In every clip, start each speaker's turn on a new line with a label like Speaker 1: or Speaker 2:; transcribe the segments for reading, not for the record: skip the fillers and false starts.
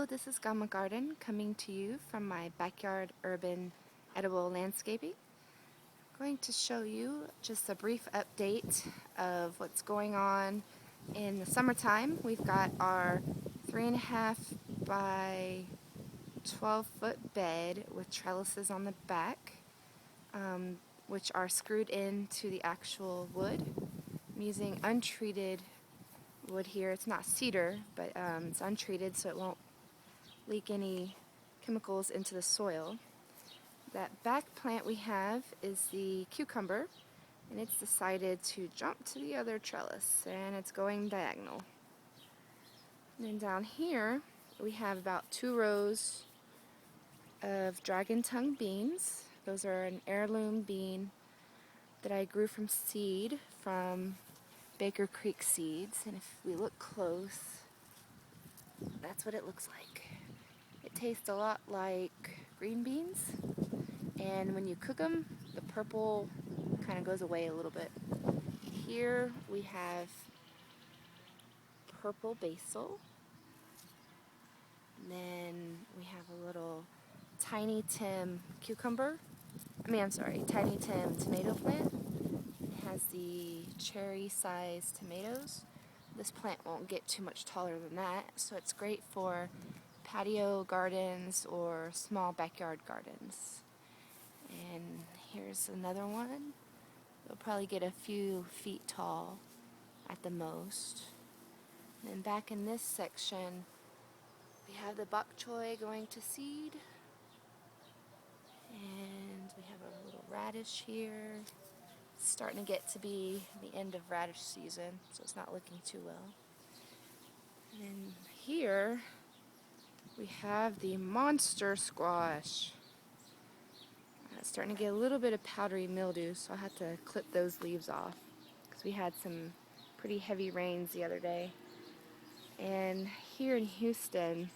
Speaker 1: this is Gamma Garden coming to you from my backyard urban edible landscaping. I'm going to show you just a brief update of what's going on in the summertime. We've got our 3.5 by 12-foot bed with trellises on the back, which are screwed into the actual wood. I'm using untreated wood here. It's not cedar, but it's untreated, so it won't leak any chemicals into the soil. That back plant we have is the cucumber, and it's decided to jump to the other trellis, and it's going diagonal. And then down here we have about 2 rows of dragon tongue beans. Those are an heirloom bean that I grew from seed from Baker Creek Seeds, and if we look close, that's what it looks like. It tastes a lot like green beans, and when you cook them, the purple kind of goes away a little bit. Here we have purple basil, and then we have a little Tiny Tim cucumber. Tiny Tim tomato plant. It has the cherry-sized tomatoes. This plant won't get too much taller than that, so it's great for patio gardens or small backyard gardens. And here's another one. It'll probably get a few feet tall at the most. And then back in this section, we have the bok choy going to seed. And we have a little radish here. It's starting to get to be the end of radish season, so it's not looking too well. And then here we have the monster squash. It's starting to get a little bit of powdery mildew, so I'll have to clip those leaves off because we had some pretty heavy rains the other day. And here in Houston,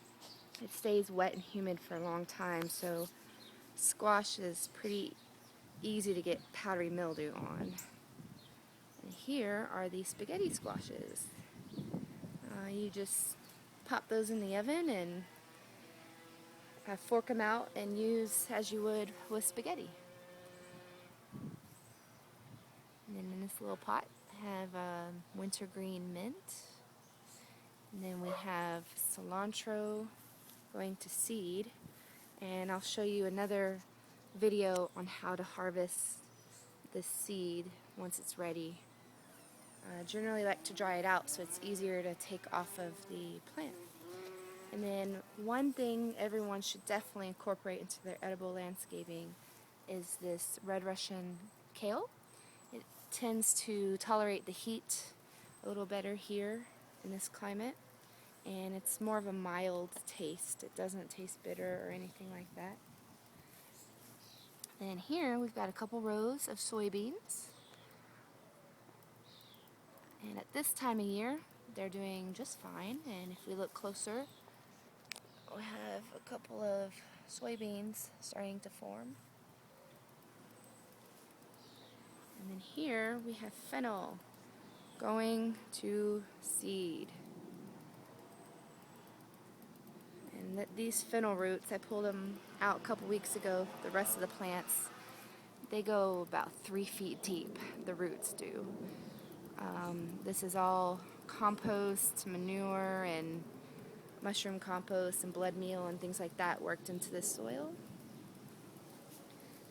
Speaker 1: it stays wet and humid for a long time, so squash is pretty easy to get powdery mildew on. And here are the spaghetti squashes. You just pop those in the oven and fork them out and use as you would with spaghetti. And then in this little pot I have wintergreen mint. And then we have cilantro going to seed. And I'll show you another video on how to harvest this seed once it's ready. I generally like to dry it out so it's easier to take off of the plant. And then one thing everyone should definitely incorporate into their edible landscaping is this red Russian kale. It tends to tolerate the heat a little better here in this climate, and it's more of a mild taste. It doesn't taste bitter or anything like that. And here we've got a couple rows of soybeans. And at this time of year, they're doing just fine. And if we look closer, we have a couple of soybeans starting to form. And then here we have fennel going to seed. And these fennel roots, I pulled them out a couple weeks ago. The rest of the plants, they go about 3 feet deep, the roots do. This is all compost, manure, and mushroom compost and blood meal and things like that worked into this soil.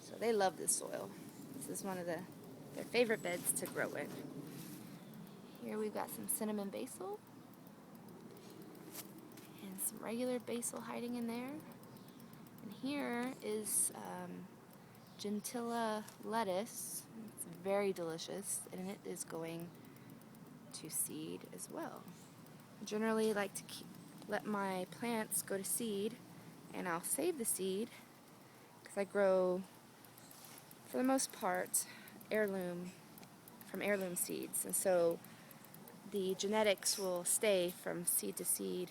Speaker 1: So they love this soil. This is one of their favorite beds to grow in. Here we've got some cinnamon basil and some regular basil hiding in there. And here is gentilla lettuce. It's very delicious, and it is going to seed as well. I generally like to let my plants go to seed, and I'll save the seed because I grow, for the most part, from heirloom seeds, and so the genetics will stay from seed to seed,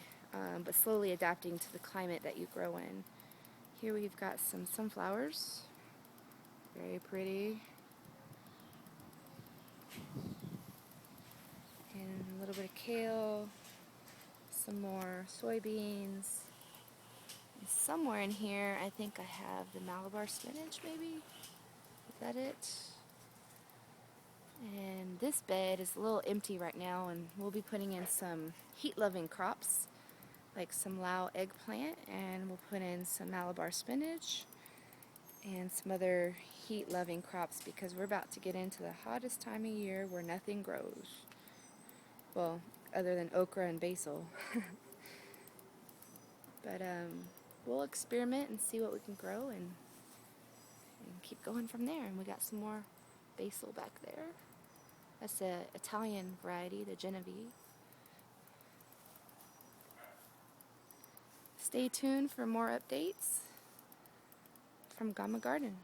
Speaker 1: but slowly adapting to the climate that you grow in. Here we've got some sunflowers, very pretty, and a little bit of kale, some more soybeans, Somewhere in here, I think I have the Malabar spinach, maybe? Is that it? And this bed is a little empty right now, and we'll be putting in some heat-loving crops, like some Lao eggplant, and we'll put in some Malabar spinach and some other heat-loving crops because we're about to get into the hottest time of year where nothing grows. Well, other than okra and basil. But we'll experiment and see what we can grow and keep going from there. And we got some more basil back there. That's the Italian variety, the Genovese. Stay tuned for more updates from Gamma Garden.